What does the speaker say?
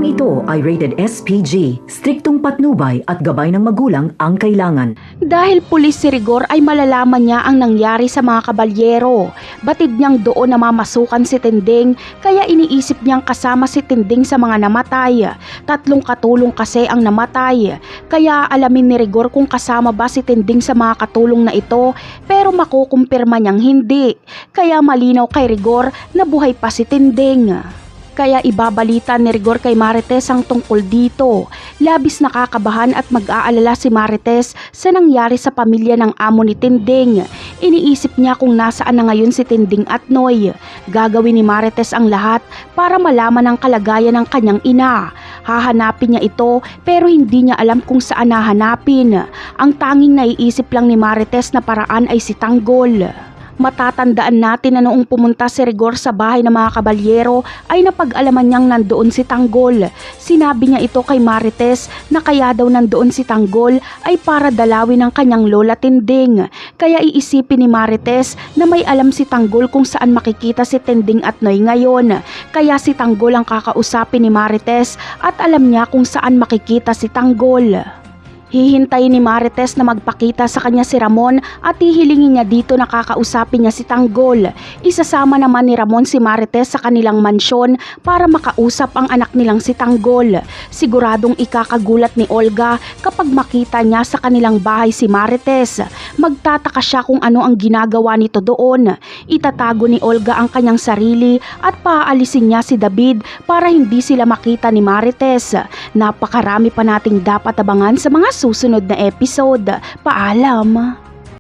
Programang ito ay rated SPG, striktong patnubay at gabay ng magulang ang kailangan. Dahil pulis si Rigor ay malalaman niya ang nangyari sa mga kabalyero. Batid niyang doon na mamasukan si Tinding, kaya iniisip niyang kasama si Tinding sa mga namatay. 3 katulong kasi ang namatay, kaya alamin ni Rigor kung kasama ba si Tinding sa mga katulong na ito, pero makukumpirma niyang hindi. Kaya malinaw kay Rigor na buhay pa si Tinding. Kaya ibabalita ni Rigor kay Marites ang tungkol dito. Labis nakakabahan at mag-aalala si Marites sa nangyari sa pamilya ng amo ni Tinding. Iniisip niya kung nasaan na ngayon si Tinding at Noy. Gagawin ni Marites ang lahat para malaman ang kalagayan ng kanyang ina. Hahanapin niya ito pero hindi niya alam kung saan hahanapin. Ang tanging naiisip lang ni Marites na paraan ay si Tanggol. Matatandaan natin na noong pumunta si Rigor sa bahay ng mga kabalyero ay napag-alaman niyang nandoon si Tanggol. Sinabi niya ito kay Marites na kaya daw nandoon si Tanggol ay para dalawin ang kanyang lola Tinding. Kaya iisipin ni Marites na may alam si Tanggol kung saan makikita si Tinding at Noy ngayon. Kaya si Tanggol ang kakausapin ni Marites at alam niya kung saan makikita si Tanggol. Hihintayin ni Marites na magpakita sa kanya si Ramon at hihilingin niya dito na kakausapin niya si Tanggol. Isasama naman ni Ramon si Marites sa kanilang mansyon para makausap ang anak nilang si Tanggol. Siguradong ikakagulat ni Olga kapag makita niya sa kanilang bahay si Marites. Magtataka siya kung ano ang ginagawa nito doon. Itatago ni Olga ang kanyang sarili at paaalisin niya si David para hindi sila makita ni Marites. Napakarami pa nating dapat abangan sa mga susunod na episode. Paalam!